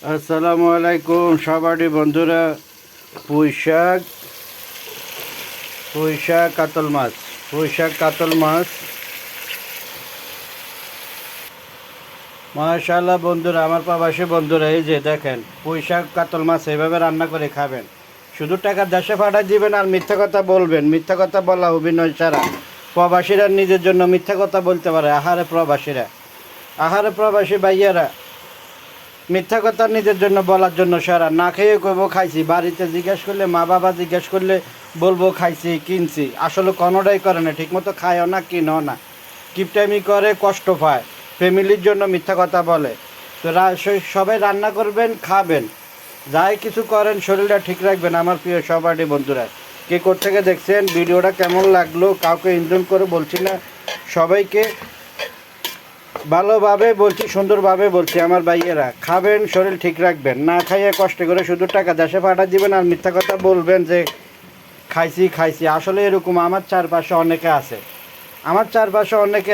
আসসালামু আলাইকুম সবারই বন্ধুরা। পুঁইশাক পুঁইশাক কাতল মাছ মাশাআল্লাহ বন্ধুরা, আমার প্রবাসী বন্ধুরা, এই যে দেখেন পুঁইশাক কাতল মাছ এইভাবে রান্না করে খাবেন। শুধু টাকা দেশে পাঠাই দিবেন আর মিথ্যা কথা বলবেন। মিথ্যা কথা বলা অভিনয় ছাড়া। প্রবাসীরা নিজের জন্য মিথ্যা কথা বলতে পারে। আহারে প্রবাসী ভাইয়ারা মিথ্যা কথা নিজের জন্য বলার জন্য সারা না খেয়ে কইব খাইছি। বাড়িতে জিজ্ঞেস করলে, মা বাবা জিজ্ঞেস করলে বলবো খাইছি, কিনছি। আসলে কোনোটাই করে না, ঠিকমতো খায়ও না, কিনও না, কিপটামি করে, কষ্ট পায়, ফ্যামিলির জন্য মিথ্যা কথা বলে। তো সবাই রান্না করবেন, খাবেন, যাই কিছু করেন শরীরটা ঠিক রাখবেন। আমার প্রিয় সবারই বন্ধুরা, কে থেকে দেখছেন, ভিডিওটা কেমন লাগলো কাউকে ইনজয় করে বলছি না, সবাইকে ভালোভাবে বলছি, সুন্দরভাবে বলছি। আমার ভাইয়েরা খাবেন, শরীর ঠিক রাখবেন, না খাইয়ে কষ্ট করে শুধু টাকা দেশে পাঠা দিবেন আর মিথ্যা কথা বলবেন যে খাইছি। আসলে এরকম আমার চারপাশে অনেকে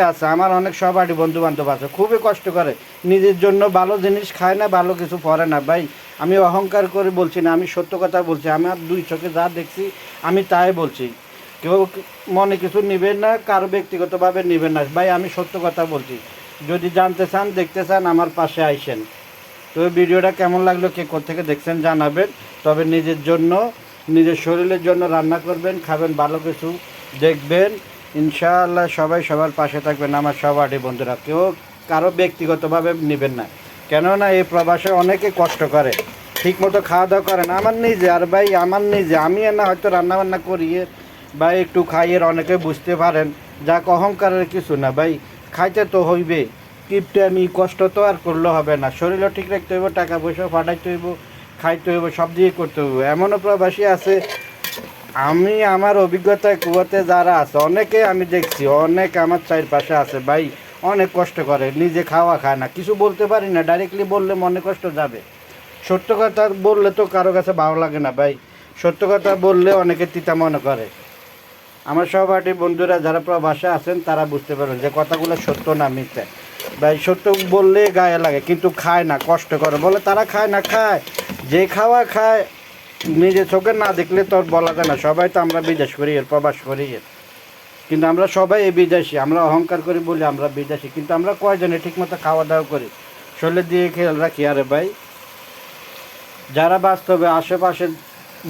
আছে, আমার অনেক সহপাঠী বন্ধু বান্ধব আছে, খুবই কষ্ট করে, নিজের জন্য ভালো জিনিস খায় না, ভালো কিছু পরে না। ভাই আমি অহংকার করে বলছি না, আমি সত্য কথা বলছি। আমার দুই চোখে যা দেখছি আমি তাই বলছি। কেউ মনে কিছু নেবেন না, কারো ব্যক্তিগতভাবে নেবেন না ভাই, আমি সত্য কথা বলছি। যদি জানতে চান, দেখতে চান, আমার পাশে আইসেন। তো ভিডিওটা কেমন লাগলো, কে থেকে দেখছেন জানাবেন। তবে নিজের জন্য, নিজের শরীরের জন্য রান্না করবেন, খাবেন, ভালো কিছু দেখবেন। ইনশাআল্লাহ সবাই সবার পাশে থাকবেন। আমার সবারই বন্ধুরা, কেউ কারো ব্যক্তিগতভাবে নেবেন না, কেননা এই প্রবাসে অনেকে কষ্ট করে, ঠিকমতো খাওয়া দাওয়া করে না। আমার নিজে আমি না হয়তো রান্নাবান্না করি বা একটু খাইয়ের, অনেকে বুঝতে পারেন, যাক অহংকারের কিছু না ভাই, খাইতে তো হইবে। আমি কষ্ট তো আর করলে হবে না, শরীরও ঠিক রাখতে হইব, টাকা পয়সা পাঠাইতে হইব, খাইতে হইব, সব দিয়ে করতে হইব। এমনও প্রবাসী আছে, আমি আমার অভিজ্ঞতায় কুয়াতে যারা আছে অনেকে আমি দেখছি, অনেক আমার চারপাশে আছে ভাই, অনেক কষ্ট করে, নিজে খাওয়া খায় না, কিছু বলতে পারি না, ডাইরেক্টলি বললে মনে কষ্ট যাবে। সত্য কথা বললে তো কারো কাছে ভালো লাগে না ভাই, সত্য কথা বললে অনেকে তিতা মনে করে। আমার সহপাঠী বন্ধুরা যারা প্রবাসে আছেন তারা বুঝতে পারেন যে কথাগুলো সত্য না মিথ্যা। ভাই সত্য বললে গায়ে লাগে, কিন্তু খায় না, কষ্ট করে বলে তারা খায় না। খায়, যে খাওয়া খায় নিজে চোখে না দেখলে তো বলা যায় না। সবাই তো আমরা বিদেশ করি, প্রবাস করি, কিন্তু আমরা সবাই এই বিদেশি। আমরা অহংকার করি বলি আমরা বিদেশি, কিন্তু আমরা কয়জনে ঠিকমতো খাওয়া দাওয়া করি, শরীরের দিয়ে খেয়াল রাখি। আরে ভাই, যারা বাস্তবে আশেপাশে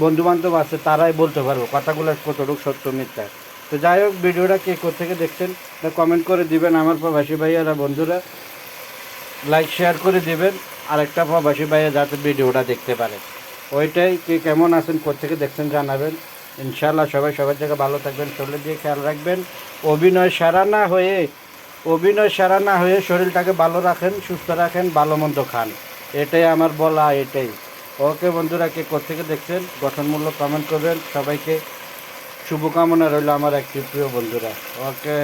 বন্ধুবান্ধব আছে তারাই বলতে পারবো কথাগুলো কতটুকু সত্য মিথ্যা। তো যাই হোক, ভিডিওটা কে থেকে দেখছেন কমেন্ট করে দিবেন। আমার প্রবাসী ভাইয়ারা বন্ধুরা লাইক শেয়ার করে দিবেন, আরেকটা প্রবাসী ভাইয়া যাতে ভিডিওটা দেখতে পারে। ওইটাই, কে কেমন আছেন, থেকে দেখছেন জানাবেন। ইনশাআল্লাহ সবাই সবার জায়গায় ভালো থাকবেন, শরীর দিয়ে খেয়াল রাখবেন। অভিনয় সারা না হয়ে শরীরটাকে ভালো রাখেন, সুস্থ রাখেন, ভালো মন্দ খান, এটাই আমার বলা, এটাই। ওকে বন্ধুরা, কে থেকে দেখছেন গঠনমূলক কমেন্ট করবেন। সবাইকে শুভকামনা রইল আমার একটি প্রিয় বন্ধুরা। ওকে।